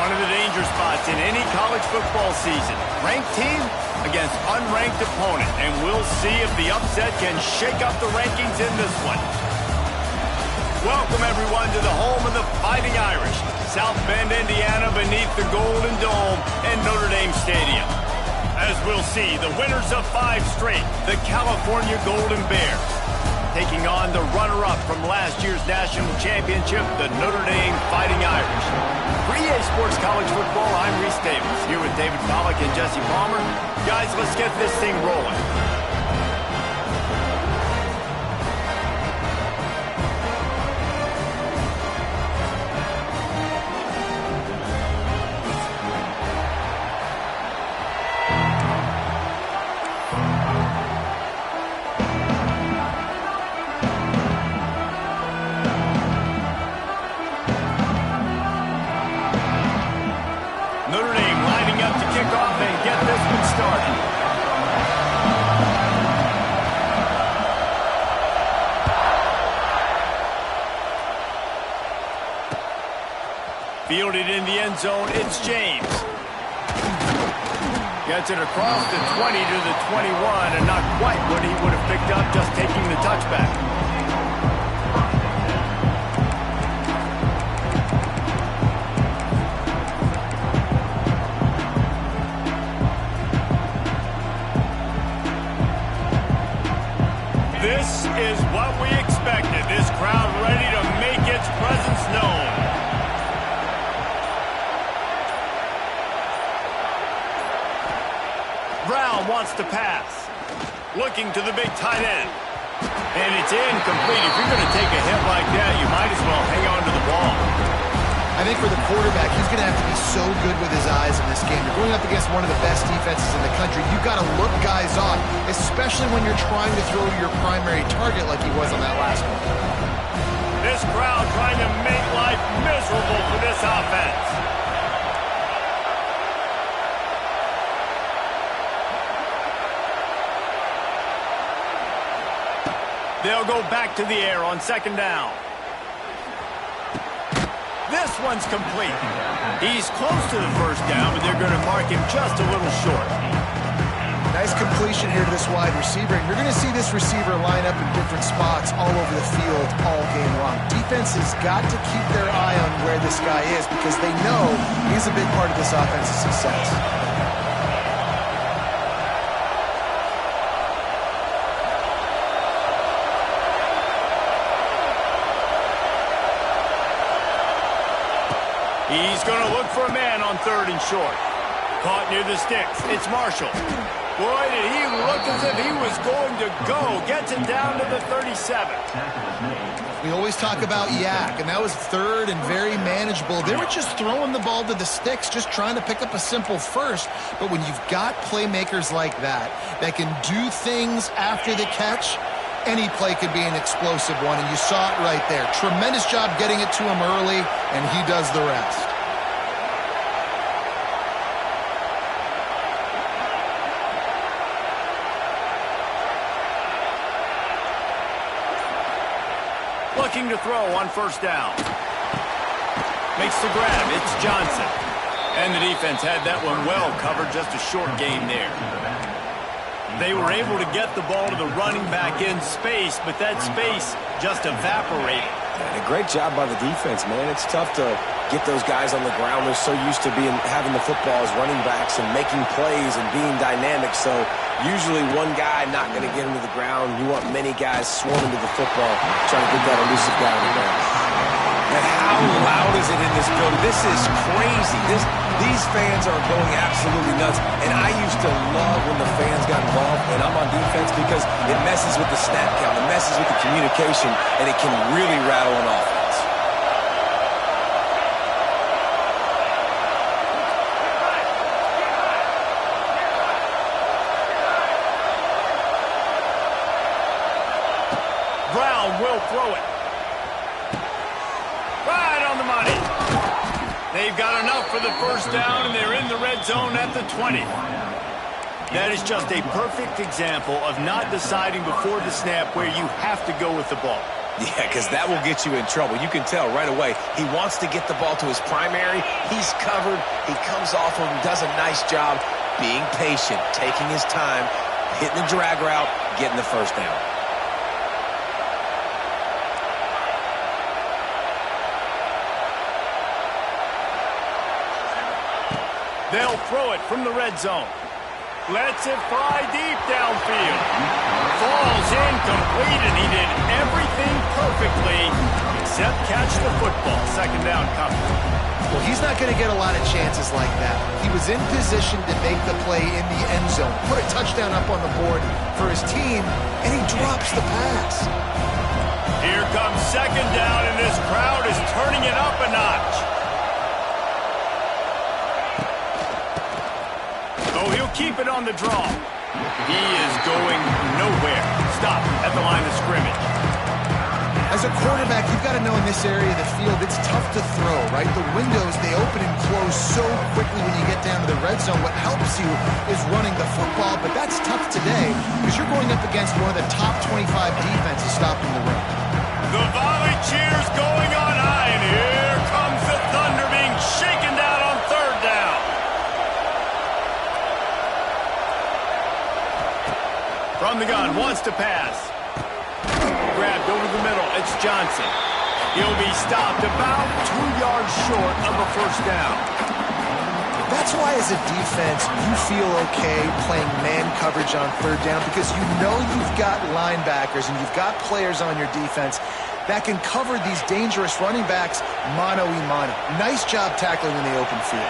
One of the danger spots in any college football season. Ranked team against unranked opponent. And we'll see if the upset can shake up the rankings in this one. Welcome, everyone, to the home of the Fighting Irish. South Bend, Indiana, beneath the Golden Dome and Notre Dame Stadium. As we'll see, the winners of 5 straight, the California Golden Bears, taking on the runner-up from last year's national championship, the Notre Dame Fighting Irish. For EA Sports College Football, I'm Reese Davis, here with David Pollack and Jesse Palmer. Guys, let's get this thing rolling. Notre Dame lining up to kick off and get this one started. Fielded in the end zone, it's James. Gets it across the 20 to the 21, and not quite what he would have picked up just taking the touchback. This is what we expected. This crowd ready to make its presence known. Brown wants to pass. Looking to the big tight end. And it's incomplete. If you're going to take a hit like that, you might as well hang on to the ball. I think for the quarterback, he's going to have to be so good with his eyes in this game. You're going up against one of the best defenses in the country. You've got to look guys off, especially when you're trying to throw to your primary target like he was on that last one. This crowd trying to make life miserable for this offense. They'll go back to the air on second down. This one's complete. He's close to the first down, but they're going to mark him just a little short. Nice completion here to this wide receiver, and you're going to see this receiver line up in different spots all over the field all game long. Defense has got to keep their eye on where this guy is because they know he's a big part of this offense's success. He's going to look for a man on third and short. Caught near the sticks. It's Marshall. Boy, did he look as if he was going to go. Gets it down to the 37. We always talk about yak, and that was third and very manageable. They were just throwing the ball to the sticks, just trying to pick up a simple first. But when you've got playmakers like that can do things after the catch, any play could be an explosive one, and you saw it right there. Tremendous job getting it to him early, and he does the rest. Looking to throw on first down. Makes the grab. It's Johnson. And the defense had that one well covered. Just a short gain there. They were able to get the ball to the running back in space, but that space just evaporated. And a great job by the defense, man. It's tough to get those guys on the ground. They're so used to having the football as running backs and making plays and being dynamic. So usually one guy not going to get into the ground. You want many guys swarming to the football, trying to get that elusive guy on the ground. And how loud is it in this building? This is crazy. These fans are going absolutely nuts. And I used to love when the fans got involved, and I'm on defense because it messes with the snap count, it messes with the communication, and it can really rattle an offense. Brown will throw it. Right on the money. They've got enough for the first down, and they're in the red zone at the 20. That is just a perfect example of not deciding before the snap where you have to go with the ball. Yeah, because that will get you in trouble. You can tell right away he wants to get the ball to his primary. He's covered. He comes off of him, does a nice job being patient, taking his time, hitting the drag route, getting the first down. They'll throw it from the red zone. Lets it fly deep downfield. Falls incomplete, and he did everything perfectly except catch the football. Second down coming. Well, he's not going to get a lot of chances like that. He was in position to make the play in the end zone, put a touchdown up on the board for his team, and he drops the pass. Here comes second down, and this crowd is turning it up a notch. Oh, he'll keep it on the draw. He is going nowhere. Stop at the line of scrimmage. As a quarterback, you've got to know in this area of the field, it's tough to throw, right? The windows, they open and close so quickly when you get down to the red zone. What helps you is running the football, but that's tough today because you're going up against one of the top 25 defenses stopping the run. The volley cheers going on high, and here comes the thunder being shaken down on third down. From the gun, wants to pass. Grabbed over the middle, it's Johnson. He'll be stopped about 2 yards short of a first down. That's why as a defense, you feel okay playing man coverage on third down because you know you've got linebackers and you've got players on your defense that can cover these dangerous running backs mano-a-mano. Nice job tackling in the open field.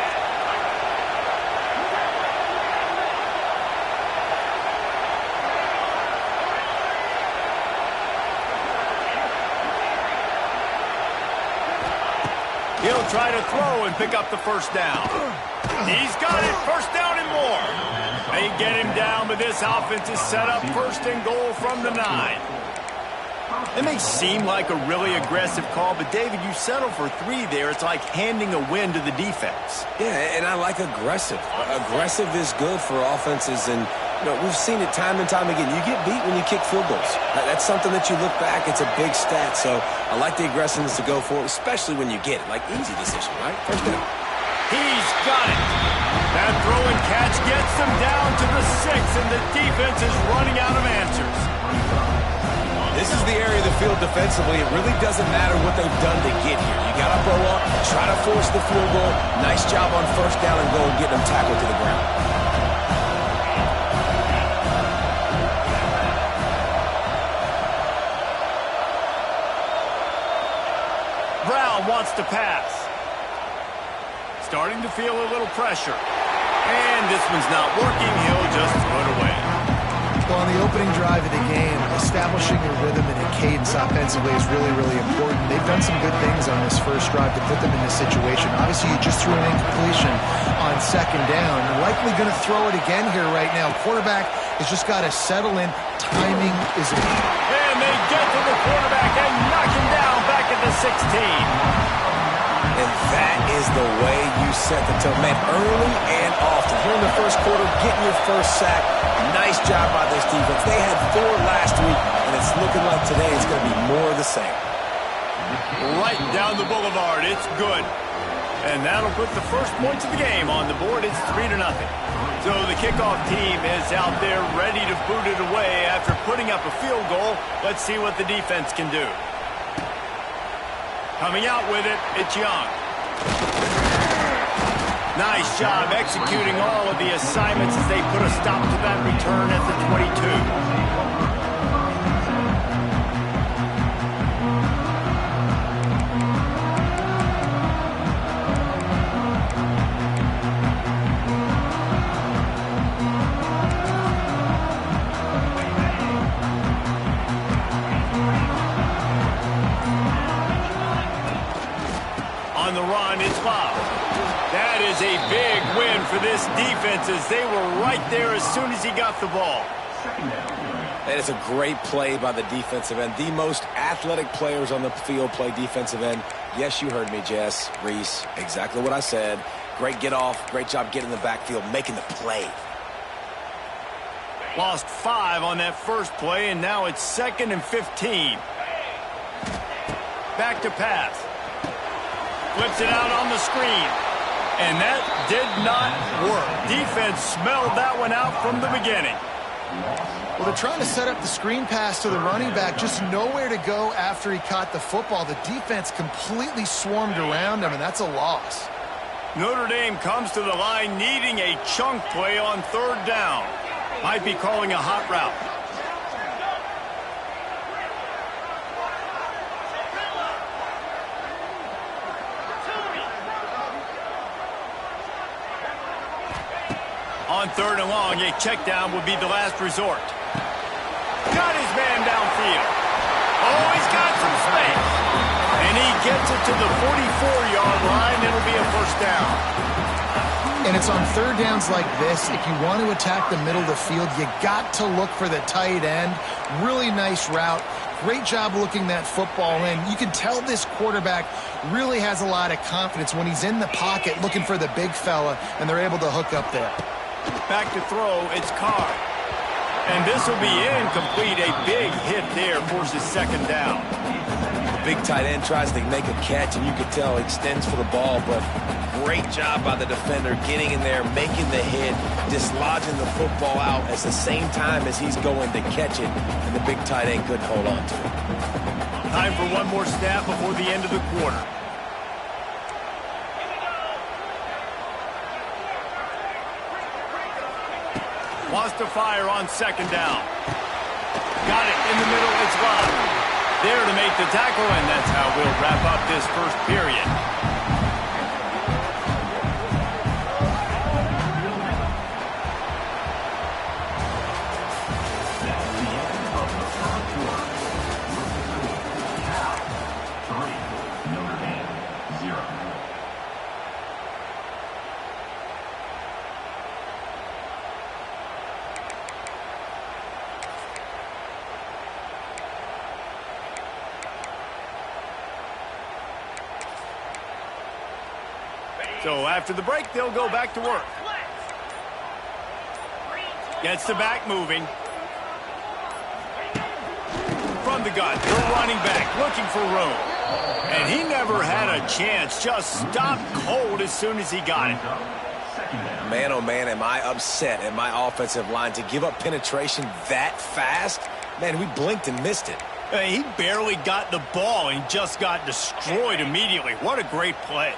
He'll try to throw and pick up the first down. He's got it, first down and more. They get him down, but this offense is set up first and goal from the 9. It may seem like a really aggressive call, but David, you settle for 3 there. It's like handing a win to the defense. Yeah, and I like aggressive. Aggressive is good for offenses, and we've seen it time and time again. You get beat when you kick field goals. That's something that you look back, it's a big stat. So I like the aggressiveness to go for it, especially when you get it. Like, easy decision, right? First down. He's got it. That throw and catch gets them down to the 6, and the defense is running out of answers. This is the area of the field defensively. It really doesn't matter what they've done to get here. You got to blow up, try to force the field goal. Nice job on first down and goal, getting them tackled to the ground. Brown wants to pass. Starting to feel a little pressure. And this one's not working. He'll just throw it away. Well, on the opening drive of the game, establishing a rhythm and a cadence offensively is really, really important. They've done some good things on this first drive to put them in this situation. Obviously, you just threw an incompletion on second down. Likely going to throw it again here right now. Quarterback has just got to settle in. Timing is important. And they get to the quarterback and knock him down back at the 16. And that is the way you set the tone. Man, early and often. Here in the first quarter, getting your first sack. Nice job by this defense. They had 4 last week, and it's looking like today it's going to be more of the same. Right down the boulevard. It's good. And that'll put the first points of the game on the board. It's 3-0. So the kickoff team is out there ready to boot it away after putting up a field goal. Let's see what the defense can do. Coming out with it, it's Young. Nice job executing all of the assignments as they put a stop to that return at the 22. On the run, it's Bob. That is a big win for this defense as they were right there as soon as he got the ball. That is a great play by the defensive end. The most athletic players on the field play defensive end. Yes, you heard me, Jess, Reese. Exactly what I said. Great get off. Great job getting in the backfield, making the play. Lost 5 on that first play, and now it's 2nd and 15. Back to pass. Flips it out on the screen. And that did not work. Defense smelled that one out from the beginning. Well, they're trying to set up the screen pass to the running back. Just nowhere to go after he caught the football. The defense completely swarmed around him, and that's a loss. Notre Dame comes to the line needing a chunk play on third down. Might be calling a hot route. On third and long, a check down would be the last resort. Got his man downfield. Oh, he's got some space. And he gets it to the 44-yard line. It'll be a first down. And it's on third downs like this. If you want to attack the middle of the field, you got to look for the tight end. Really nice route. Great job looking that football in. You can tell this quarterback really has a lot of confidence when he's in the pocket looking for the big fella, and they're able to hook up there. Back to throw, it's Carr. And this will be incomplete. A big hit there forces second down. Big tight end tries to make a catch, and you can tell he extends for the ball, but great job by the defender getting in there, making the hit, dislodging the football out at the same time as he's going to catch it, and the big tight end couldn't hold on to it. Time for one more snap before the end of the quarter. Wants to fire on second down. Got it in the middle. It's Love. There to make the tackle, and that's how we'll wrap up this first period. So after the break, they'll go back to work. Gets the back moving. From the gun, the running back looking for room. And he never had a chance, just stopped cold as soon as he got it. Man, oh man, am I upset at my offensive line to give up penetration that fast? Man, we blinked and missed it. He barely got the ball and just got destroyed immediately. What a great play.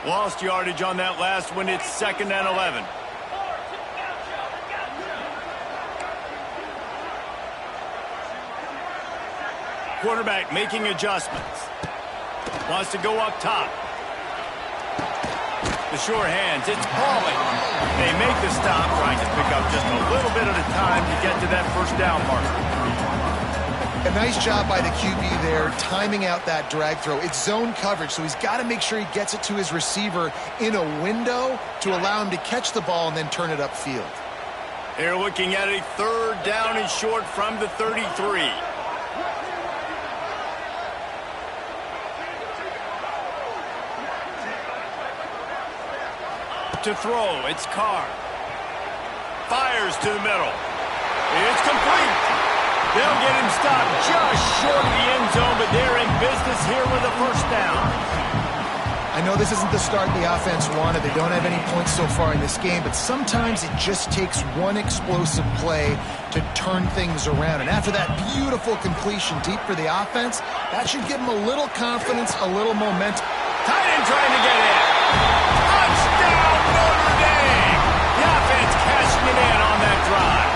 Lost yardage on that last one. It's 2nd and 11. Quarterback making adjustments. Wants to go up top. The sure hands. It's Pauling. They make the stop, trying to pick up just a little bit at a time to get to that first down marker. A nice job by the QB there, timing out that drag throw. It's zone coverage, so he's got to make sure he gets it to his receiver in a window to allow him to catch the ball and then turn it upfield. They're looking at a 3rd down and short from the 33. To throw, it's Carr. Fires to the middle. It's complete. They'll get him stopped just short of the end zone, but they're in business here with a first down. I know this isn't the start the offense wanted. They don't have any points so far in this game, but sometimes it just takes one explosive play to turn things around. And after that beautiful completion deep for the offense, that should give them a little confidence, a little momentum. Tight end trying to get in. Touchdown, Notre Dame! The offense cashing it in on that drive.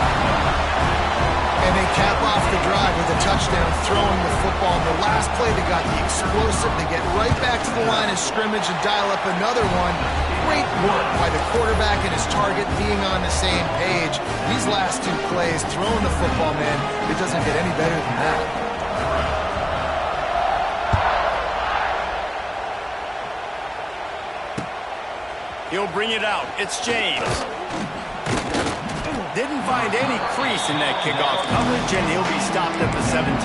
And they cap off the drive with a touchdown, throwing the football. In the last play, they got the explosive. They get right back to the line of scrimmage and dial up another one. Great work by the quarterback and his target being on the same page. These last 2 plays, throwing the football, man, it doesn't get any better than that. He'll bring it out. It's James. Didn't find any crease in that kickoff coverage, and he'll be stopped at the 17.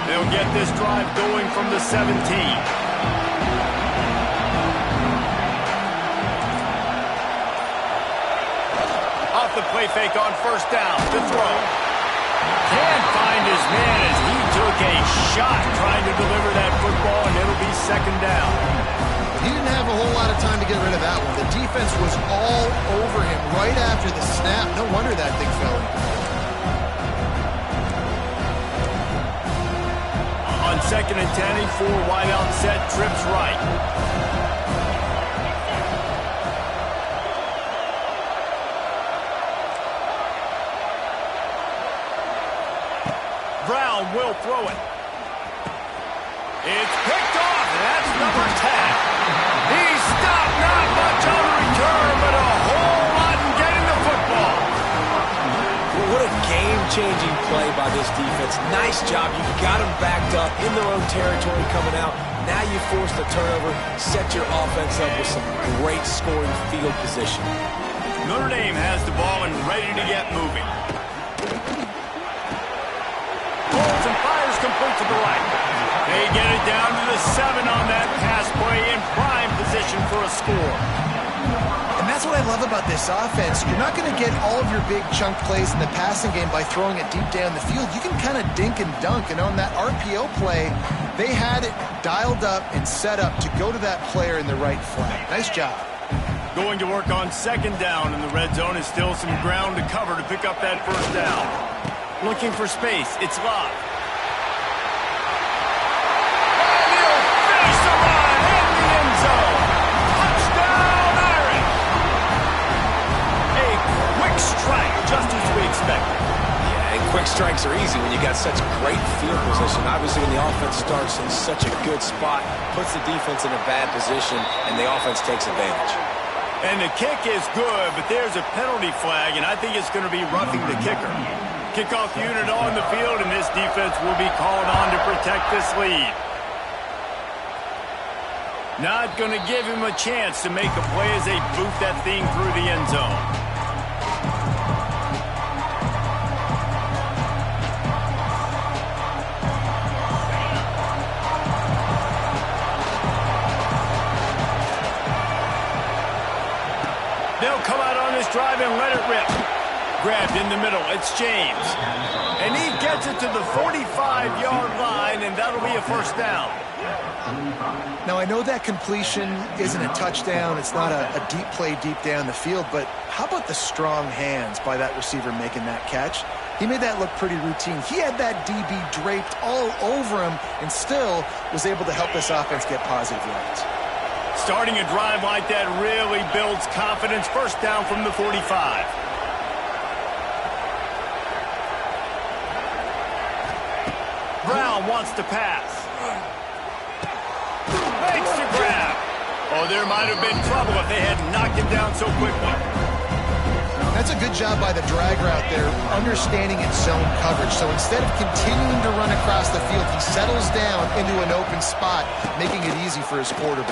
They'll get this drive going from the 17. Off the play fake on first down. The throw. Can't find his man as he took a shot trying to deliver that football, and it'll be second down. He didn't have a whole lot of time to get rid of that one. The defense was all over him right after the snap. No wonder that thing fell in. On second and 10, he full wide out set, trips right. Brown will throw it. It's picked off, and that's number 10. He's stopped, not much on the return, but a whole lot in getting the football. Well, what a game-changing play by this defense. Nice job. You got them backed up in their own territory coming out. Now you force the turnover, set your offense up with some great scoring field position. Notre Dame has the ball and ready to get moving. Holds and fires complete to the right. They get it down to the 7 on that pass play in prime position for a score. And that's what I love about this offense. You're not going to get all of your big chunk plays in the passing game by throwing it deep down the field. You can kind of dink and dunk. And on that RPO play, they had it dialed up and set up to go to that player in the right flat. Nice job. Going to work on second down, and the red zone is still some ground to cover to pick up that first down. Looking for space. It's Love. And he'll finish the run in the end zone. Touchdown, Irish. A quick strike, just as we expected. Yeah, and quick strikes are easy when you got such great field position. Obviously, when the offense starts in such a good spot, puts the defense in a bad position, and the offense takes advantage. And the kick is good, but there's a penalty flag, and I think it's going to be roughing the kicker. Kickoff unit on the field, and this defense will be called on to protect this lead. Not going to give him a chance to make a play as they boot that thing through the end zone. They'll come out on this drive and let it rip. Grabbed in the middle, it's James. And he gets it to the 45-yard line, and that'll be a first down. Now, I know that completion isn't a touchdown. It's not a deep play deep down the field, but how about the strong hands by that receiver making that catch? He made that look pretty routine. He had that DB draped all over him and still was able to help this offense get positive yards. Starting a drive like that really builds confidence. First down from the 45. Brown wants to pass. Makes the grab. Oh, there might have been trouble if they had knocked him down so quickly. That's a good job by the drag route there, understanding its zone coverage. So instead of continuing to run across the field, he settles down into an open spot, making it easy for his quarterback.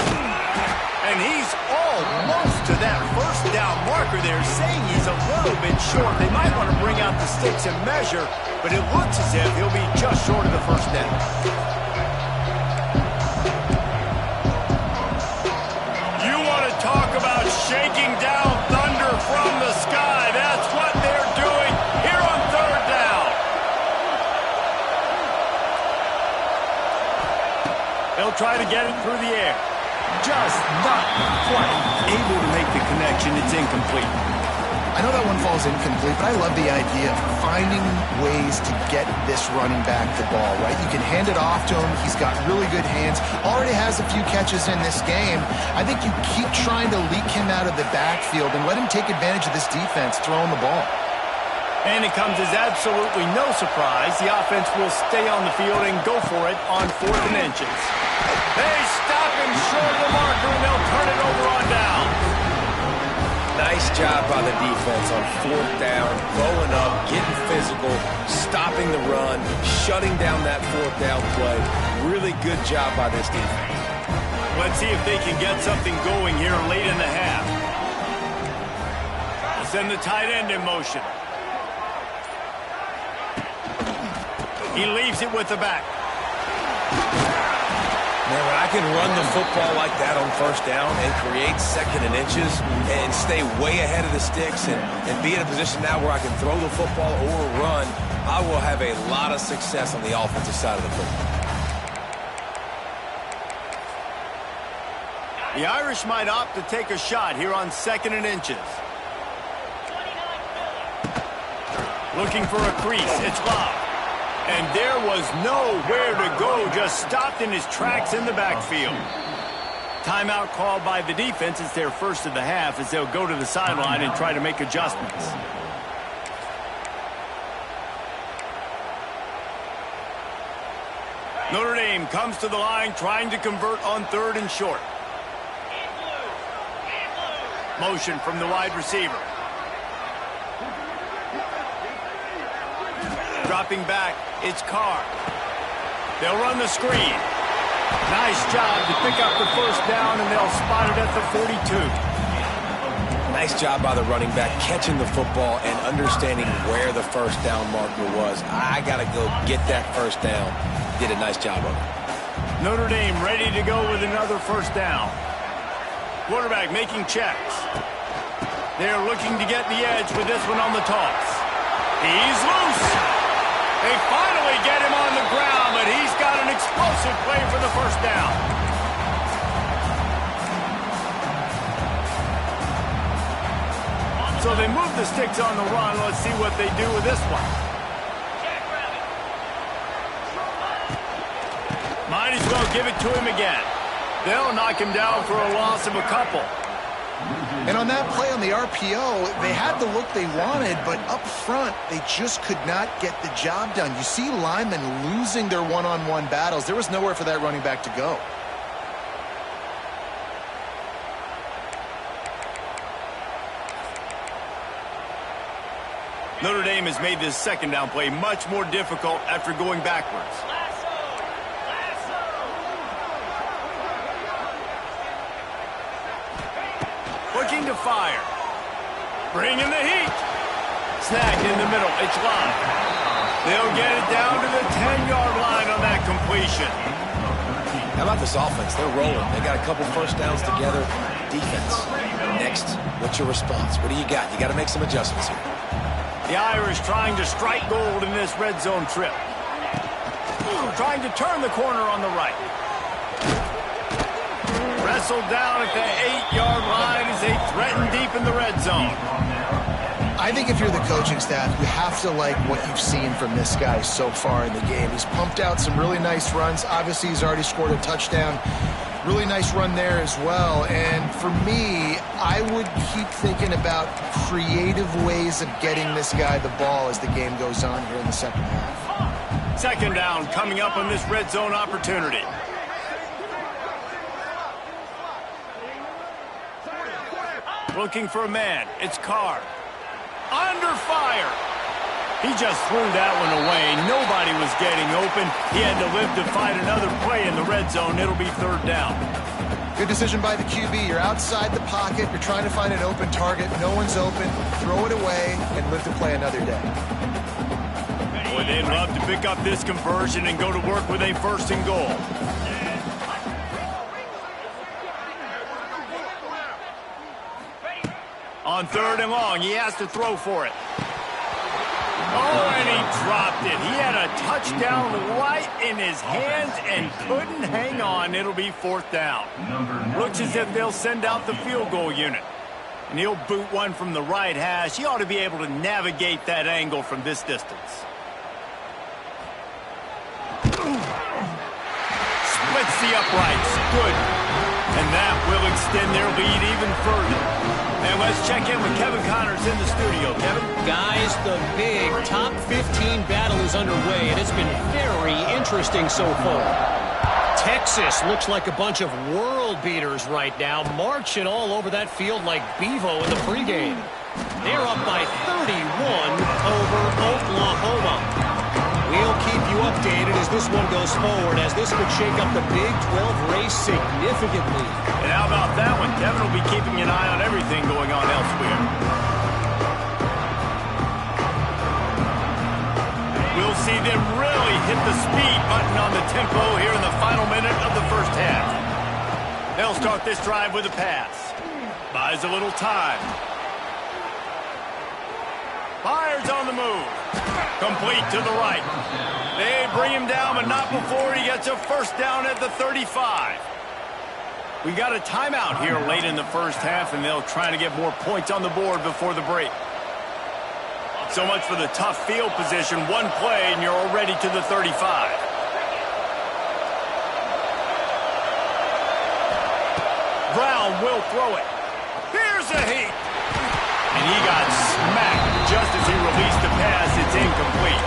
And he's almost to that first down marker there, saying he's a little bit short. They might want to bring out the sticks and measure, but it looks as if he'll be just short of the first down. You want to talk about shaking down thunder from the sky. That's what they're doing here on third down. They'll try to get it through the air. Just not quite able to make the connection. It's incomplete. I know that one falls incomplete, but I love the idea of finding ways to get this running back the ball, right? You can hand it off to him. He's got really good hands. Already has a few catches in this game. I think you keep trying to leak him out of the backfield and let him take advantage of this defense throwing the ball. And it comes as absolutely no surprise. The offense will stay on the field and go for it on 4th and inches. They stop him short of the marker, and they'll turn it over on down. Nice job by the defense on 4th down, going up, getting physical, stopping the run, shutting down that 4th down play. Really good job by this defense. Let's see if they can get something going here late in the half. They'll send the tight end in motion. He leaves it with the back. Man, when I can run the football like that on first down and create second and inches and stay way ahead of the sticks and be in a position now where I can throw the football or run, I will have a lot of success on the offensive side of the football. The Irish might opt to take a shot here on second and inches. Looking for a crease. It's Love. And there was nowhere to go. Just stopped in his tracks in the backfield. Timeout called by the defense. It's their first of the half as they'll go to the sideline and try to make adjustments. Notre Dame comes to the line trying to convert on third and short. Motion from the wide receiver. Dropping back, it's Carr. They'll run the screen. Nice job to pick up the first down, and they'll spot it at the 42. Nice job by the running back, catching the football and understanding where the first down marker was. I got to go get that first down. Did a nice job of it. Notre Dame ready to go with another first down. Quarterback making checks. They're looking to get the edge with this one on the toss. He's loose. They finally get him on the ground, but he's got an explosive play for the first down. So they move the sticks on the run. Let's see what they do with this one. Might as well give it to him again. They'll knock him down for a loss of a couple. And on that play on the RPO, they had the look they wanted, but up front, they just could not get the job done. You see linemen losing their one-on-one battles. There was nowhere for that running back to go. Notre Dame has made this second down play much more difficult after going backwards. Looking to fire. Bringing the heat. Snagged in the middle. It's Love. They'll get it down to the 10-yard line on that completion. How about this offense? They're rolling. They got a couple first downs together. Defense. Next, what's your response? What do you got? You got to make some adjustments here. The Irish trying to strike gold in this red zone trip. Trying to turn the corner on the right. Wrestled down at the 8-yard line as they threaten deep in the red zone. I think if you're the coaching staff, you have to like what you've seen from this guy so far in the game. He's pumped out some really nice runs. Obviously, he's already scored a touchdown. Really nice run there as well. And for me, I would keep thinking about creative ways of getting this guy the ball as the game goes on here in the second half. Second down coming up on this red zone opportunity. Looking for a man. It's Carr. Under fire. He just threw that one away. Nobody was getting open. He had to live to fight another play in the red zone. It'll be third down. Good decision by the QB. You're outside the pocket. You're trying to find an open target. No one's open. Throw it away and live to play another day. Boy, they'd love to pick up this conversion and go to work with a first and goal. On third and long, he has to throw for it. Oh, and he dropped it. He had a touchdown right in his hands and couldn't hang on. It'll be fourth down. Looks as if they'll send out the field goal unit. And he'll boot one from the right hash. He ought to be able to navigate that angle from this distance. Splits the uprights. Good. And that will extend their lead even further. And let's check in with Kevin Connors in the studio. Kevin? Guys, the big top 15 battle is underway, and it's been very interesting so far. Texas looks like a bunch of world beaters right now, marching all over that field like Bevo in the pregame. They're up by 31 over Oklahoma. We'll keep you updated as this one goes forward, as this could shake up the Big 12 race significantly. And how about that one? Kevin will be keeping an eye on everything going on elsewhere. We'll see them really hit the speed button on the tempo here in the final minute of the first half. They'll start this drive with a pass. Buys a little time. Fires on the move. Complete to the right. They bring him down, but not before he gets a first down at the 35. We got a timeout here late in the first half, and they'll try to get more points on the board before the break. So much for the tough field position. One play, and you're already to the 35. Brown will throw it. Here's a heat. And he got smacked just as he released the pass. It's incomplete.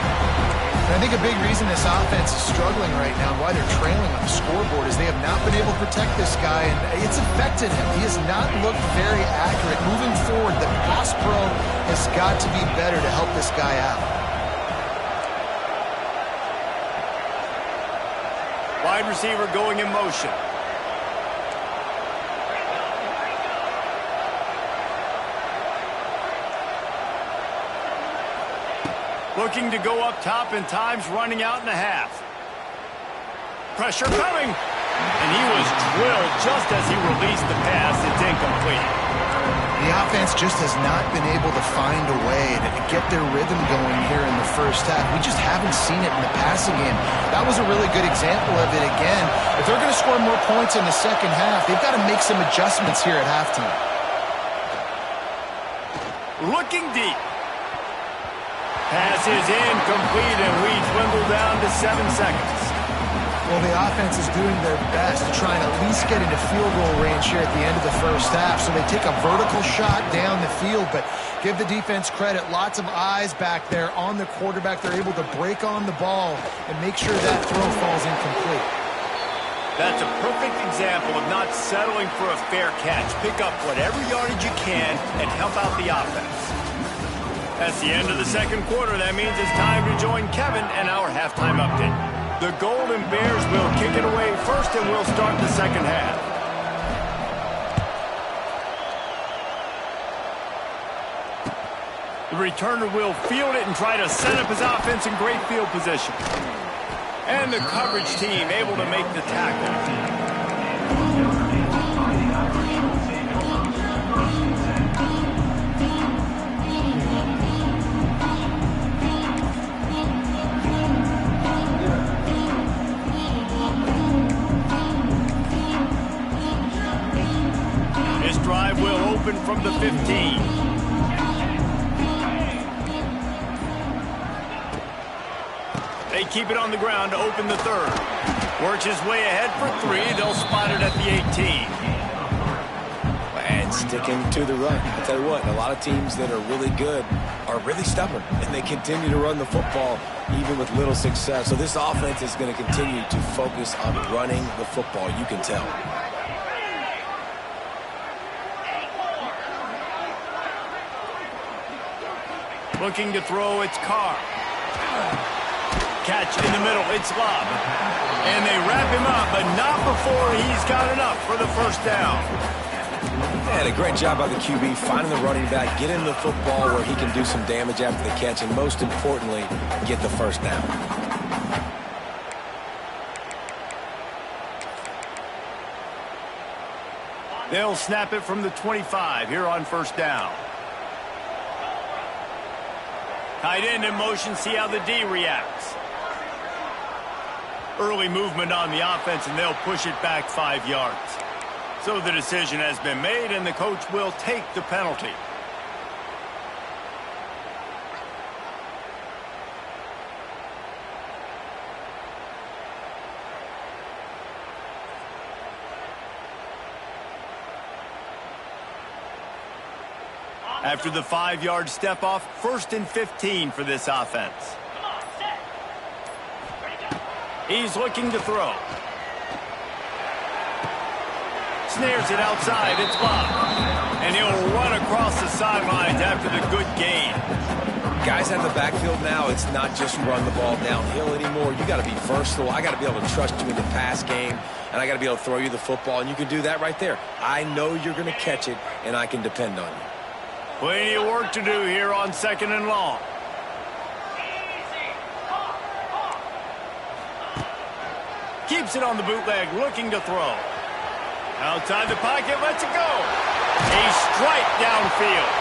And I think a big reason this offense is struggling right now, why they're trailing on the scoreboard, is they have not been able to protect this guy, and it's affected him. He has not looked very accurate. Moving forward, the pass pro has got to be better to help this guy out. Wide receiver going in motion. Looking to go up top, and time's running out in a half. Pressure coming. And he was drilled just as he released the pass. It's incomplete. The offense just has not been able to find a way to get their rhythm going here in the first half. We just haven't seen it in the passing game. That was a really good example of it again. If they're going to score more points in the second half, they've got to make some adjustments here at halftime. Looking deep. Pass is incomplete, and we dwindle down to 7 seconds. Well, the offense is doing their best to try and at least get into field goal range here at the end of the first half. So they take a vertical shot down the field, but give the defense credit. Lots of eyes back there on the quarterback. They're able to break on the ball and make sure that throw falls incomplete. That's a perfect example of not settling for a fair catch. Pick up whatever yardage you can and help out the offense. That's the end of the second quarter. That means it's time to join Kevin and our halftime update. The Golden Bears will kick it away first, and we'll start the second half. The returner will field it and try to set up his offense in great field position. And the coverage team able to make the tackle. Drive will open from the 15. They keep it on the ground to open the third. Works his way ahead for 3. They'll spot it at the 18. And sticking to the run. I tell you what, a lot of teams that are really good are really stubborn, and they continue to run the football even with little success. So this offense is going to continue to focus on running the football. You can tell. Looking to throw, it's Carr. Catch in the middle, it's Lobb. And they wrap him up, but not before he's got enough for the first down. And a great job by the QB finding the running back, getting the football where he can do some damage after the catch, and most importantly, get the first down. They'll snap it from the 25 here on first down. Tight end in motion, see how the D reacts. Early movement on the offense, and they'll push it back 5 yards. So the decision has been made, and the coach will take the penalty. After the 5-yard step off, 1st and 15 for this offense. He's looking to throw. Snares it outside, it's blocked. And he'll run across the sidelines after the good gain. Guys have the backfield now. It's not just run the ball downhill anymore. You got to be versatile. I got to be able to trust you in the pass game, and I got to be able to throw you the football, and you can do that right there. I know you're going to catch it, and I can depend on you. Plenty of work to do here on 2nd and long. Keeps it on the bootleg, looking to throw. Outside the pocket, lets it go. A strike downfield.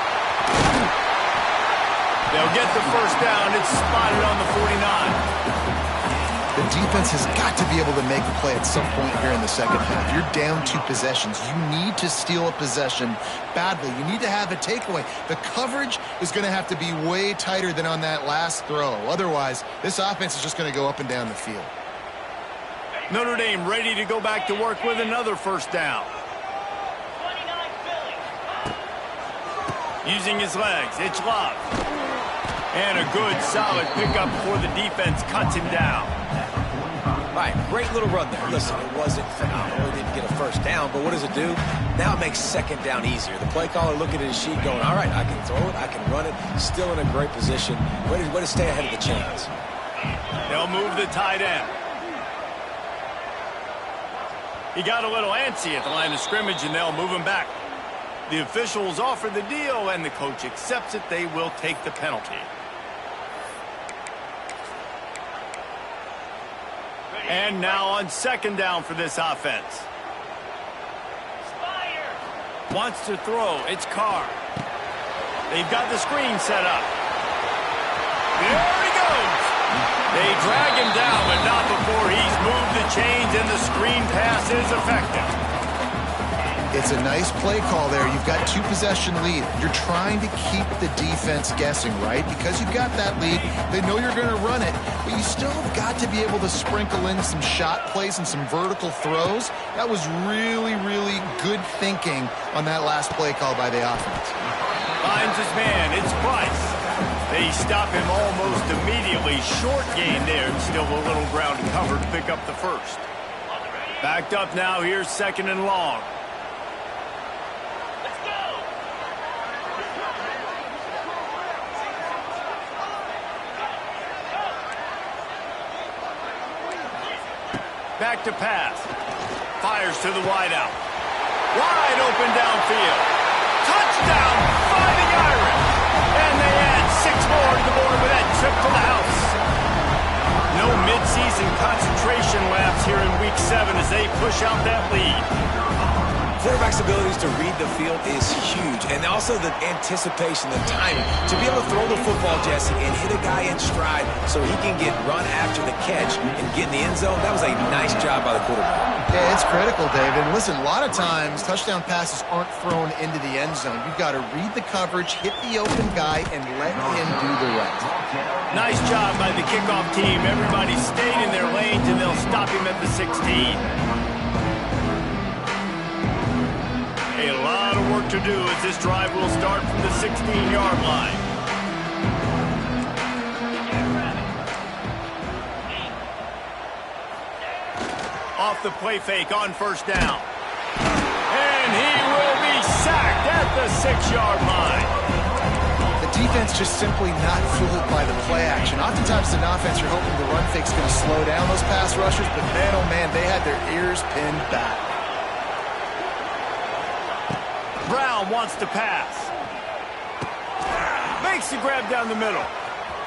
They'll get the first down. It's spotted on the 49. The defense has got to be able to make a play at some point here in the second half. You're down 2 possessions. You need to steal a possession badly. You need to have a takeaway. The coverage is going to have to be way tighter than on that last throw. Otherwise, this offense is just going to go up and down the field. Notre Dame ready to go back to work with another first down. Using his legs, it's Love. And a good, solid pickup before the defense cuts him down. All right, great little run there. Listen, it wasn't phenomenal. He didn't get a first down, but what does it do? Now it makes second down easier. The play caller looking at his sheet going, all right, I can throw it, I can run it, still in a great position. Way to stay ahead of the chains. They'll move the tight end. He got a little antsy at the line of scrimmage, and they'll move him back. The officials offer the deal, and the coach accepts it. They will take the penalty. And now on second down for this offense. Wants to throw. It's Carr. They've got the screen set up. There he goes. They drag him down, but not before he's moved the chains, and the screen pass is effective. It's a nice play call there. You've got 2 possession lead. You're trying to keep the defense guessing, right? Because you've got that lead, they know you're going to run it, but you still have got to be able to sprinkle in some shot plays and some vertical throws. That was really, really good thinking on that last play call by the offense. Finds his man. It's Price. They stop him almost immediately. Short gain there, and still a little ground covered to pick up the first. Backed up now. Here's second and long. Back to pass. Fires to the wideout. Wide open downfield. Touchdown, Fighting Irish. And they add 6 more to the board with that trip to the house. No midseason concentration laps here in Week 7 as they push out that lead. Quarterback's abilities to read the field is huge, and also the anticipation, the timing. To be able to throw the football, Jesse, and hit a guy in stride so he can get run after the catch and get in the end zone, that was a nice job by the quarterback. Yeah, it's critical, David. And listen, a lot of times touchdown passes aren't thrown into the end zone. You've got to read the coverage, hit the open guy, and let him do the rest. Nice job by the kickoff team. Everybody stayed in their lanes, and they'll stop him at the 16. A lot of work to do as this drive will start from the 16-yard line. Off the play fake on first down. And he will be sacked at the 6-yard line. The defense just simply not fooled by the play action. Oftentimes in offense, you're hoping the run fake's going to slow down those pass rushers, but man, oh man, they had their ears pinned back. Brown wants to pass. Makes the grab down the middle.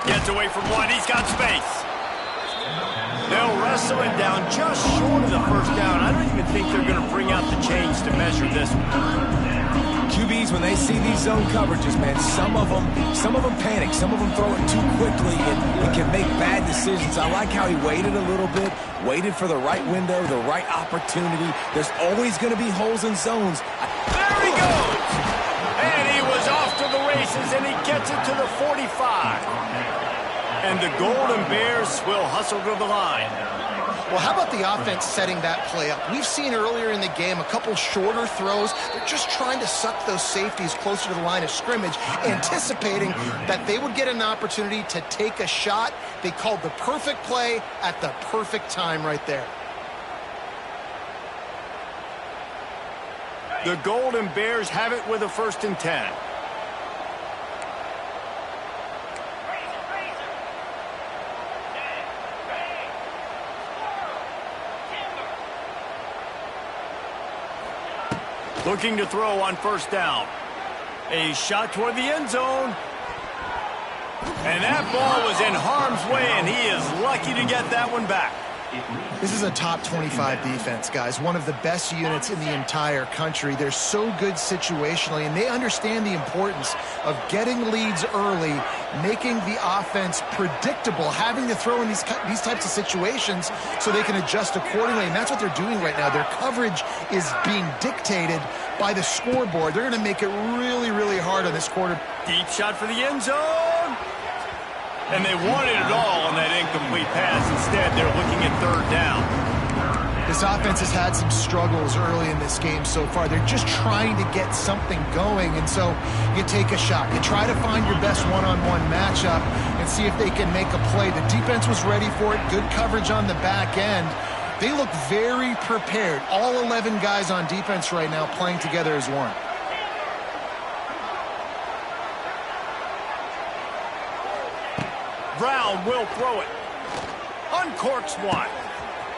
Gets away from one. He's got space. They'll wrestle it down just short of the first down. I don't even think they're going to bring out the chains to measure this one. QBs, when they see these zone coverages, man, some of them panic. Some of them throw it too quickly and can make bad decisions. I like how he waited a little bit, waited for the right window, the right opportunity. There's always going to be holes in zones. There he goes! And he was off to the races, and he gets it to the 45. And the Golden Bears will hustle to the line. Well, how about the offense setting that play up? We've seen earlier in the game a couple shorter throws. They're just trying to suck those safeties closer to the line of scrimmage, anticipating that they would get an opportunity to take a shot. They called the perfect play at the perfect time right there. The Golden Bears have it with a 1st and 10. Looking to throw on first down. A shot toward the end zone. And that ball was in harm's way, and he is lucky to get that one back. This is a top 25 defense, guys. One of the best units in the entire country. They're so good situationally, and they understand the importance of getting leads early, making the offense predictable, having to throw in these types of situations so they can adjust accordingly, and that's what they're doing right now. Their coverage is being dictated by the scoreboard. They're going to make it really, really hard on this quarter. Deep shot for the end zone. And they wanted it all on that incomplete pass. Instead, they're looking at third down. This offense has had some struggles early in this game so far. They're just trying to get something going, and so you take a shot. You try to find your best one-on-one matchup and see if they can make a play. The defense was ready for it. Good coverage on the back end. They look very prepared. All 11 guys on defense right now playing together as one. Brown will throw it. Uncorks one.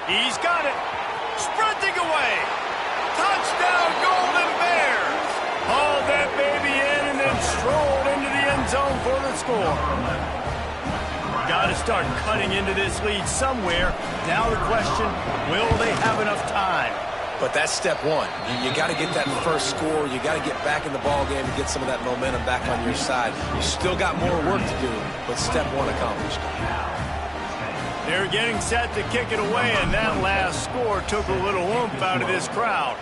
He's got it. Sprinting away. Touchdown, Golden Bears. Hauled that baby in and then strolled into the end zone for the score. Got to start cutting into this lead somewhere. Now the question, will they have enough time? But that's step one. You got to get that first score. You got to get back in the ball game to get some of that momentum back on your side. You still got more work to do, but step one accomplished. They're getting set to kick it away, and that last score took a little oomph out of this crowd.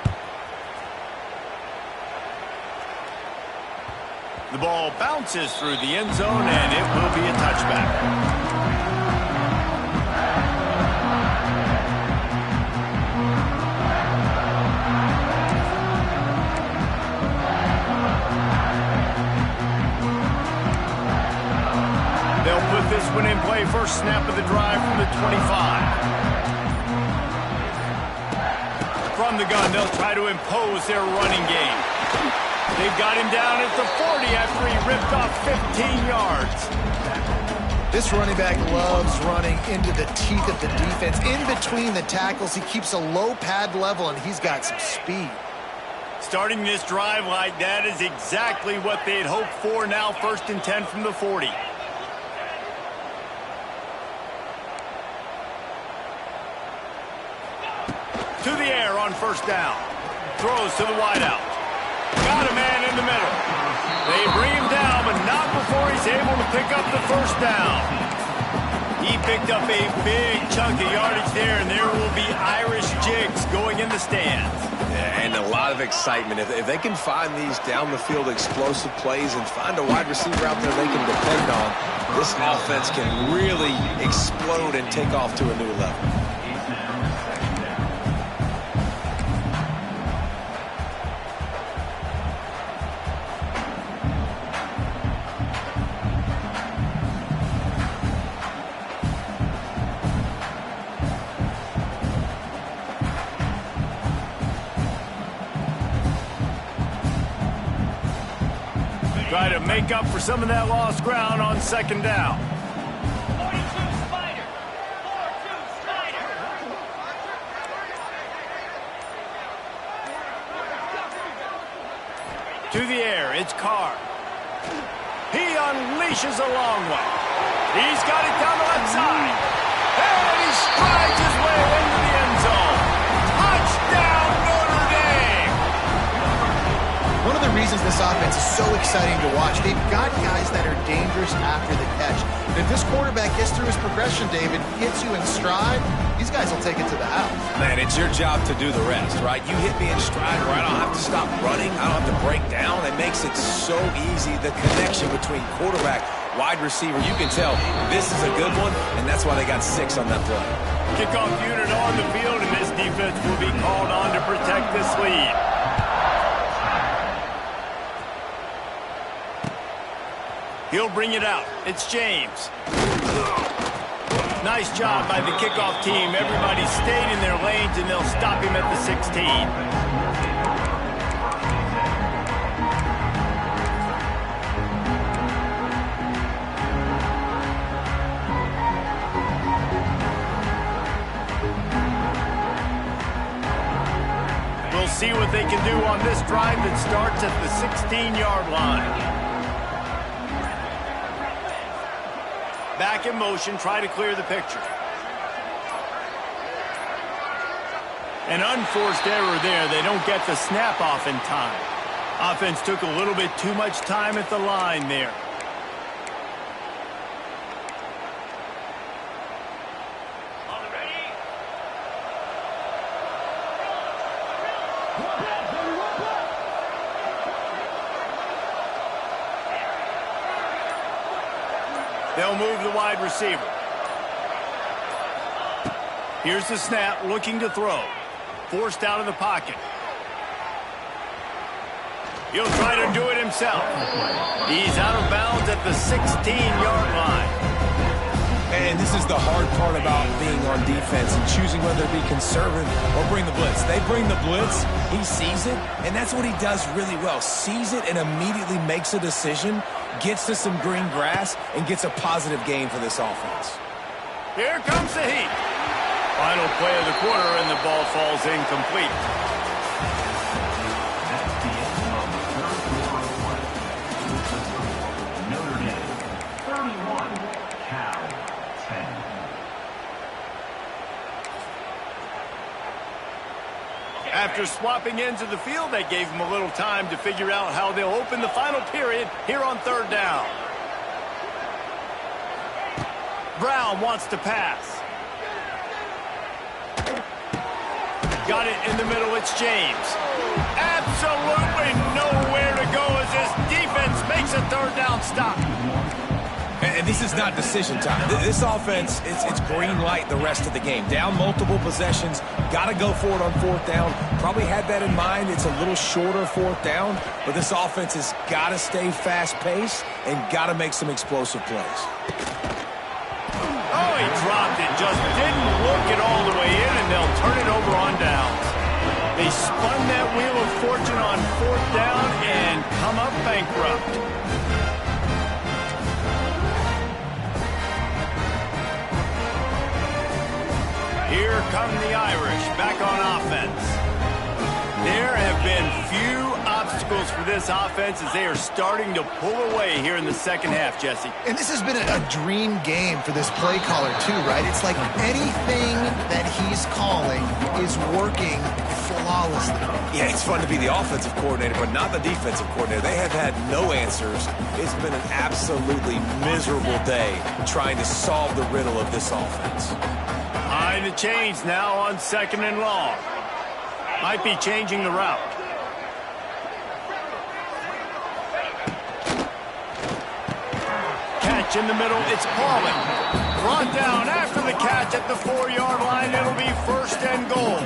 The ball bounces through the end zone, and it will be a touchback. They'll put this one in play. First snap of the drive from the 25. From the gun, they'll try to impose their running game. They've got him down at the 40 after he ripped off 15 yards. This running back loves running into the teeth of the defense. In between the tackles, he keeps a low pad level, and he's got some speed. Starting this drive like that is exactly what they'd hoped for. Now 1st and 10 from the 40. To the air on first down. Throws to the wideout. Got a man in the middle. They bring him down, but not before he's able to pick up the first down. He picked up a big chunk of yardage there, and there will be Irish jigs going in the stands. Yeah, and a lot of excitement. If they can find these down-the-field explosive plays and find a wide receiver out there they can depend on, this offense can really explode and take off to a new level. Try to make up for some of that lost ground on second down. 42 Spider. 42 Spider. To the air, it's Carr. He unleashes a long one. He's got it down the left side. And he strides his way into the end zone. Touchdown, Notre Dame! One of the reasons this offense is so exciting to watch, they've got guys that are dangerous after the catch. And if this quarterback gets through his progression, David, gets you in stride, these guys will take it to the house. Man, it's your job to do the rest, right? You hit me in stride where I don't have to stop running. I don't have to break down. It makes it so easy, the connection between quarterback, wide receiver. You can tell this is a good one, and that's why they got 6 on that play. Kickoff unit on the field, and this defense will be called on to protect this lead. He'll bring it out. It's James. Nice job by the kickoff team. Everybody stayed in their lanes, and they'll stop him at the 16. We'll see what they can do on this drive that starts at the 16-yard line. Back in motion, try to clear the picture. An unforced error there. They don't get the snap off in time. Offense took a little bit too much time at the line there. They'll move the wide receiver. Here's the snap, looking to throw. Forced out of the pocket. He'll try to do it himself. He's out of bounds at the 16-yard line. And this is the hard part about being on defense and choosing whether to be conservative or bring the blitz. They bring the blitz, he sees it, and that's what he does really well. Sees it and immediately makes a decision, gets to some green grass, and gets a positive gain for this offense. Here comes the heat. Final play of the quarter, and the ball falls incomplete. After swapping ends of the field, they gave him a little time to figure out how they'll open the final period here on third down. Brown wants to pass. Got it in the middle. It's James. Absolutely nowhere to go as this defense makes a third down stop. And this is not decision time. This offense, it's green light the rest of the game. Down multiple possessions, got to go for it on fourth down. Probably had that in mind. It's a little shorter fourth down, but this offense has got to stay fast-paced and got to make some explosive plays. Oh, he dropped it. Just didn't look it all the way in, and they'll turn it over on downs. They spun that wheel of fortune on fourth down and come up bankrupt. Here come the Irish back on offense. There have been few obstacles for this offense as they are starting to pull away here in the second half, Jesse. And this has been a dream game for this play caller too, right? It's like anything that he's calling is working flawlessly. Yeah, it's fun to be the offensive coordinator, but not the defensive coordinator. They have had no answers. It's been an absolutely miserable day trying to solve the riddle of this offense. Behind the chains now on second and long. Might be changing the route. Catch in the middle. It's Paulin. Brought down after the catch at the 4-yard line. It'll be first and goal.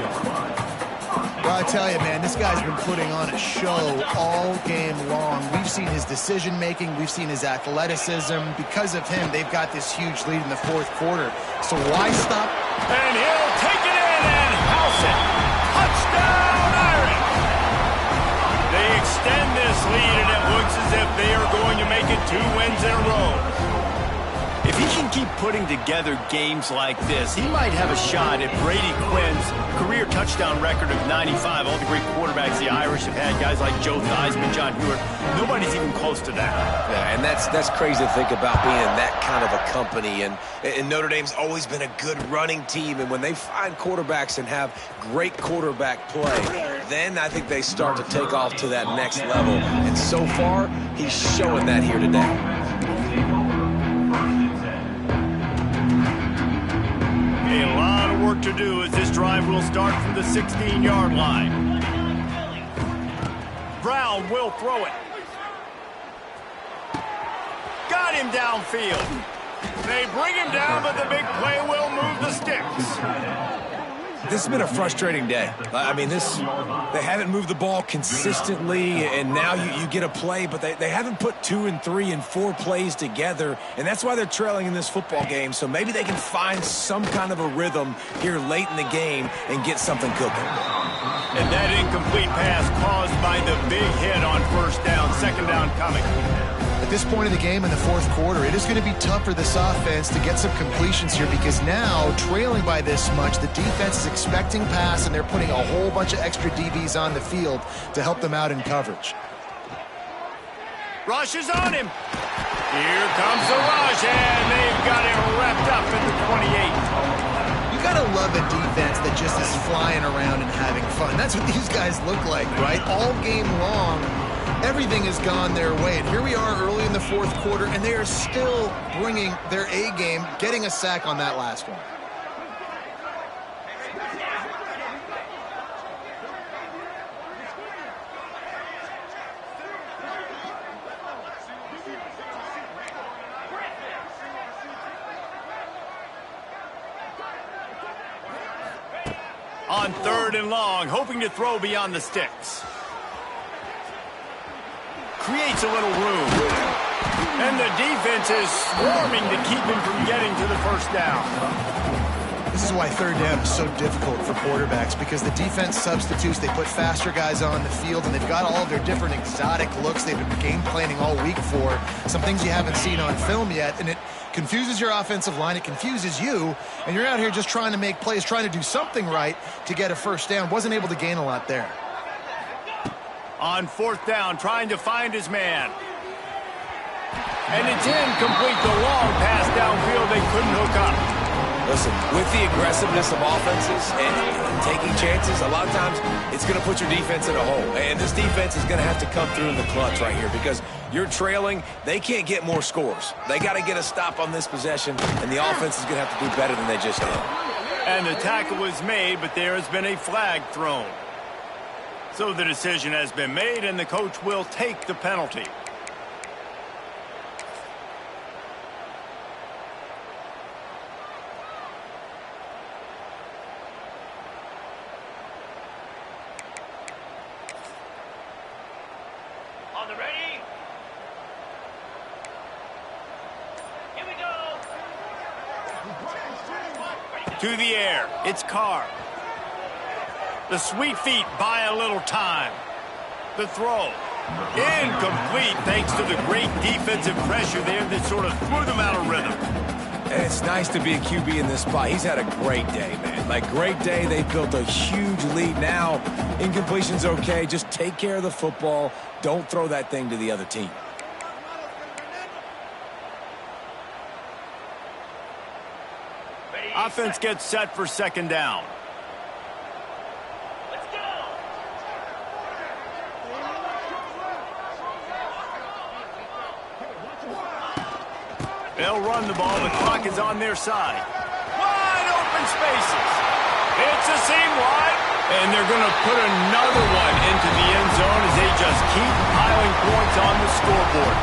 Well, I tell you, man, this guy's been putting on a show all game long. We've seen his decision-making. We've seen his athleticism. Because of him, they've got this huge lead in the fourth quarter. So why stop? And he'll take it in and house it. Touchdown, Irish! They extend this lead, and it looks as if they are going to make it 2 wins in a row. If he can keep putting together games like this, he might have a shot at Brady Quinn's career touchdown record of 95. All the great quarterbacks the Irish have had, guys like Joe Theismann, John Hewitt, nobody's even close to that. Yeah, and that's crazy to think about being in that kind of a company. And Notre Dame's always been a good running team, and when they find quarterbacks and have great quarterback play, then I think they start to take off to that next level. And so far, he's showing that here today. A lot of work to do as this drive will start from the 16-yard line. Brown will throw it. Got him downfield. They bring him down, but the big play will move the sticks. This has been a frustrating day. I mean, they haven't moved the ball consistently, and now you get a play, but they haven't put 2 and 3 and 4 plays together, and that's why they're trailing in this football game. So maybe they can find some kind of a rhythm here late in the game and get something cooking. And that incomplete pass caused by the big hit on first down, second down coming. At this point of the game in the fourth quarter, it is going to be tough for this offense to get some completions here because now, trailing by this much, the defense is expecting pass, and they're putting a whole bunch of extra DBs on the field to help them out in coverage. Rush is on him. Here comes the rush, and they've got him wrapped up at the 28. You got to love a defense that just is flying around and having fun. That's what these guys look like, right? All game long, everything has gone their way. And here we are early in the fourth quarter, and they are still bringing their A game, getting a sack on that last one. On 3rd and long, hoping to throw beyond the sticks. Creates a little room. And the defense is swarming to keep him from getting to the first down. This is why 3rd down is so difficult for quarterbacks, because the defense substitutes. They put faster guys on the field, and they've got all of their different exotic looks they've been game planning all week for. Some things you haven't seen on film yet, and it confuses your offensive line. It confuses you, and you're out here just trying to make plays, trying to do something right to get a first down. Wasn't able to gain a lot there. On 4th down, trying to find his man. And it's incomplete. The long pass downfield, they couldn't hook up. Listen, with the aggressiveness of offenses and taking chances, a lot of times it's going to put your defense in a hole. And this defense is going to have to come through in the clutch right here, because you're trailing. They can't get more scores. They got to get a stop on this possession, and the offense is going to have to do better than they just did. And the tackle was made, but there has been a flag thrown. So the decision has been made, and the coach will take the penalty. On the ready? Here we go. To the air, it's Carr. The sweet feet buy a little time. The throw. Incomplete thanks to the great defensive pressure there that sort of threw them out of rhythm. And it's nice to be a QB in this spot. He's had a great day, man. Like, great day. They built a huge lead. Now, incompletion's okay. Just take care of the football. Don't throw that thing to the other team. Offense gets set for 2nd down. Let's go. They'll run the ball. The clock is on their side. Wide open spaces. It's a seam wide. And they're going to put another one into the end zone as they just keep piling points on the scoreboard.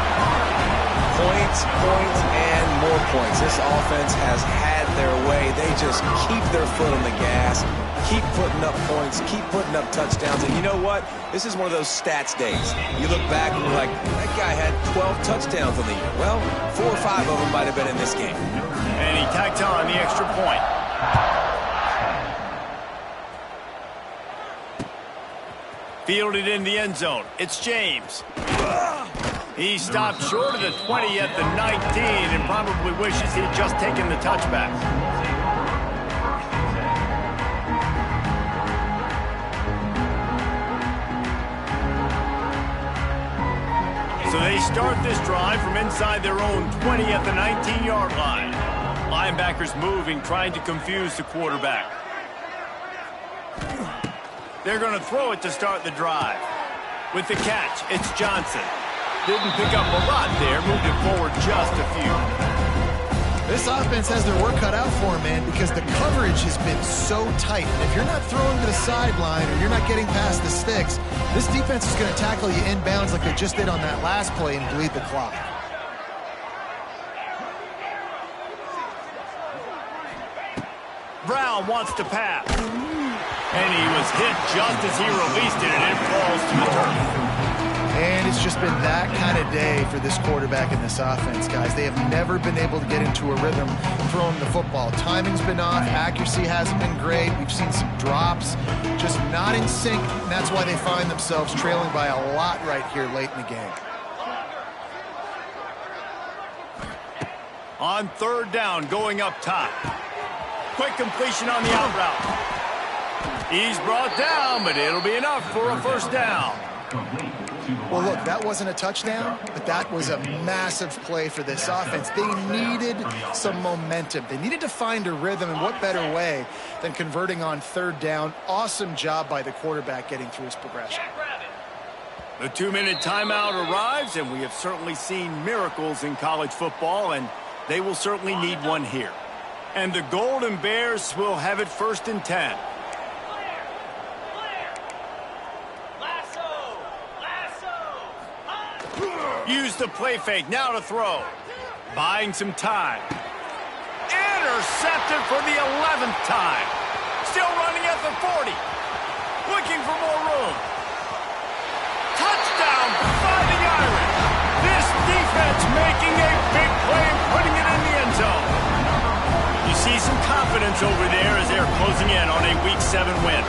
Points, points, and more points. This offense has had their way. They just keep their foot on the gas, keep putting up points, keep putting up touchdowns. And you know what? This is one of those stats days. You look back and you're like, that guy had 12 touchdowns on the year. Well, 4 or 5 of them might have been in this game. And he tacked on the extra point. Fielded in the end zone. It's James. He stopped short of the 20 at the 19 and probably wishes he had just taken the touchback. So they start this drive from inside their own 20 at the 19-yard line. Linebackers moving, trying to confuse the quarterback. They're going to throw it to start the drive. With the catch, it's Johnson. Didn't pick up a lot there, moved it forward just a few. This offense has their work cut out for them, man, because the coverage has been so tight. And if you're not throwing to the sideline or you're not getting past the sticks, this defense is going to tackle you inbounds like they just did on that last play and bleed the clock. Brown wants to pass. And he was hit just as he released it, and it falls to the turf. And it's just been that kind of day for this quarterback and this offense, guys. They have never been able to get into a rhythm throwing the football. Timing's been off. Accuracy hasn't been great. We've seen some drops, just not in sync, and that's why they find themselves trailing by a lot right here late in the game. On 3rd down, going up top. Quick completion on the out route. He's brought down, but it'll be enough for a first down. Well, look, that wasn't a touchdown, but that was a massive play for this offense. They needed some momentum. They needed to find a rhythm, and what better way than converting on third down. Awesome job by the quarterback getting through his progression. The 2-minute timeout arrives, and we have certainly seen miracles in college football, and they will certainly need one here. And the Golden Bears will have it 1st and 10. Use the play fake, now to throw. Buying some time. Intercepted for the 11th time. Still running at the 40. Looking for more room. Touchdown by the Irish. This defense making a big play and putting it in the end zone. You see some confidence over there as they're closing in on a Week 7 win.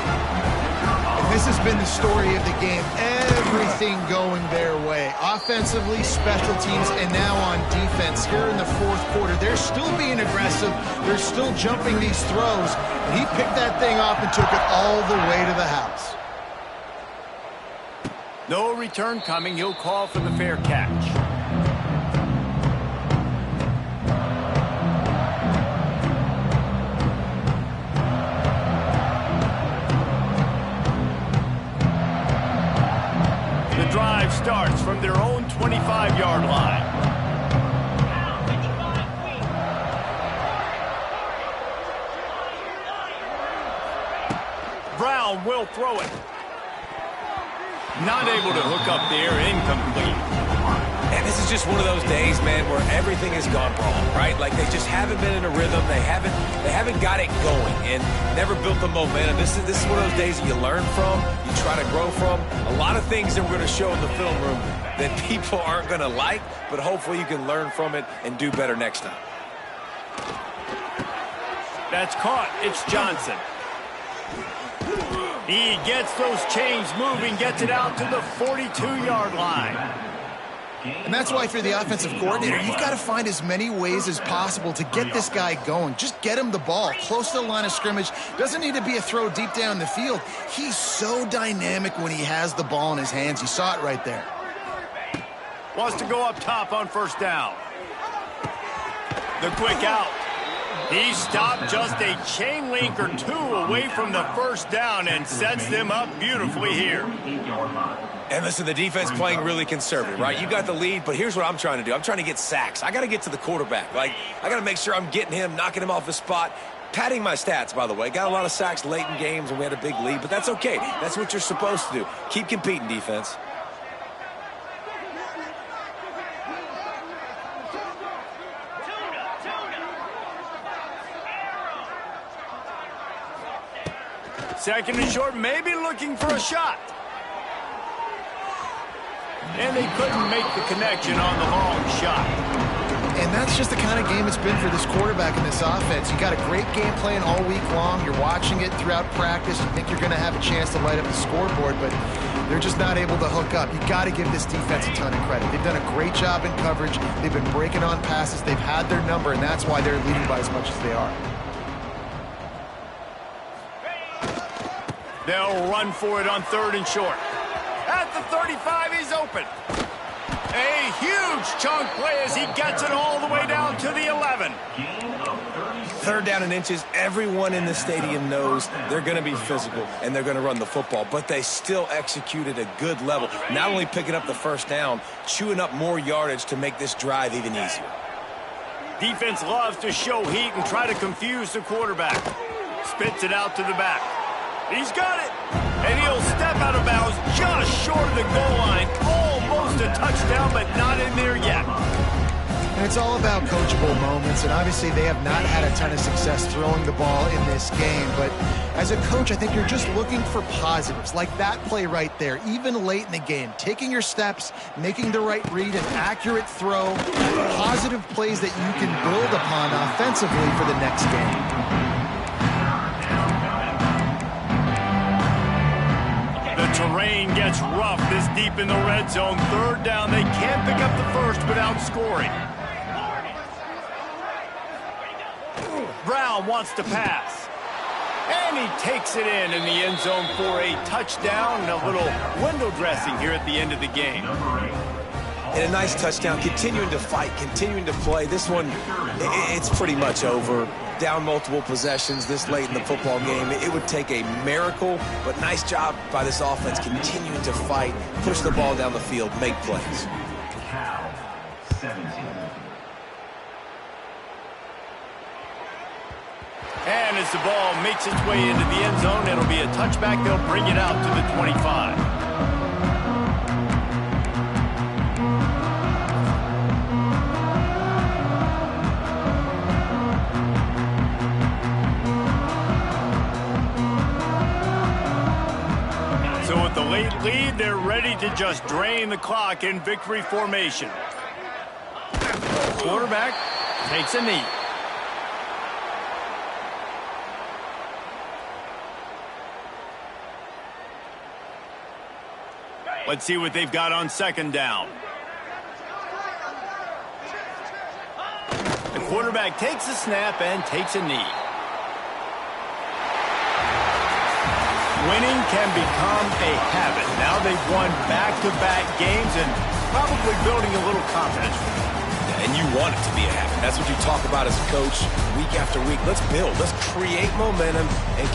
This has been the story of the game. Everything going their way. Offensively, special teams, and now on defense. Here in the fourth quarter, they're still being aggressive. They're still jumping these throws. And he picked that thing off and took it all the way to the house. No return coming. He'll call for the fair catch. Drive starts from their own 25-yard line. Brown will throw it. Not able to hook up there, incomplete. And this is just one of those days, man, where everything has gone wrong, right? Like they just haven't been in a rhythm. They haven't got it going and never built the momentum. This is one of those days that you learn from, you try to grow from. A lot of things that we're going to show in the film room that people aren't going to like, but hopefully you can learn from it and do better next time. That's caught. It's Johnson. He gets those chains moving, gets it out to the 42-yard line. And that's why, if you're the offensive coordinator, you've got to find as many ways as possible to get this guy going. Just get him the ball close to the line of scrimmage. Doesn't need to be a throw deep down the field. He's so dynamic when he has the ball in his hands. You saw it right there. Wants to go up top on 1st down. The quick out. He stopped just a chain link or two away from the 1st down and sets them up beautifully here. And listen, the defense playing really conservative, right? You got the lead, but here's what I'm trying to do. I'm trying to get sacks. I got to get to the quarterback. Like, I got to make sure I'm getting him, knocking him off his spot. Padding my stats, by the way. Got a lot of sacks late in games when we had a big lead, but that's okay. That's what you're supposed to do. Keep competing, defense. Second and short, maybe looking for a shot. And they couldn't make the connection on the long shot. And that's just the kind of game it's been for this quarterback and this offense. You got a great game plan all week long. You're watching it throughout practice. You think you're going to have a chance to light up the scoreboard, but they're just not able to hook up. You got to give this defense a ton of credit. They've done a great job in coverage. They've been breaking on passes. They've had their number, and that's why they're leading by as much as they are. They'll run for it on 3rd and short. At the 35, he's open. A huge chunk play as he gets it all the way down to the 11. 3rd down and inches. Everyone in the stadium knows they're going to be physical and they're going to run the football, but they still executed a good level. Not only picking up the 1st down, chewing up more yardage to make this drive even easier. Defense loves to show heat and try to confuse the quarterback. Spits it out to the back. He's got it. And he'll step out of bounds just short of the goal line. Almost a touchdown, but not in there yet. And it's all about coachable moments, and obviously they have not had a ton of success throwing the ball in this game. But as a coach, I think you're just looking for positives, like that play right there, even late in the game. Taking your steps, making the right read, an accurate throw, positive plays that you can build upon offensively for the next game. Terrain gets rough this deep in the red zone. 3rd down. They can't pick up the first without scoring. Brown wants to pass. And he takes it in the end zone for a touchdown and a little window dressing here at the end of the game. And a nice touchdown, continuing to fight, continuing to play. This one, it's pretty much over. Down multiple possessions this late in the football game. It would take a miracle, but nice job by this offense continuing to fight, push the ball down the field, make plays. And as the ball makes its way into the end zone, it'll be a touchback. They'll bring it out to the 25. So with the late lead, they're ready to just drain the clock in victory formation. Quarterback takes a knee. Let's see what they've got on second down. The quarterback takes a snap and takes a knee. Winning can become a habit. Now they've won back-to-back games and probably building a little confidence. And you want it to be a habit. That's what you talk about as a coach week after week. Let's build. Let's create momentum and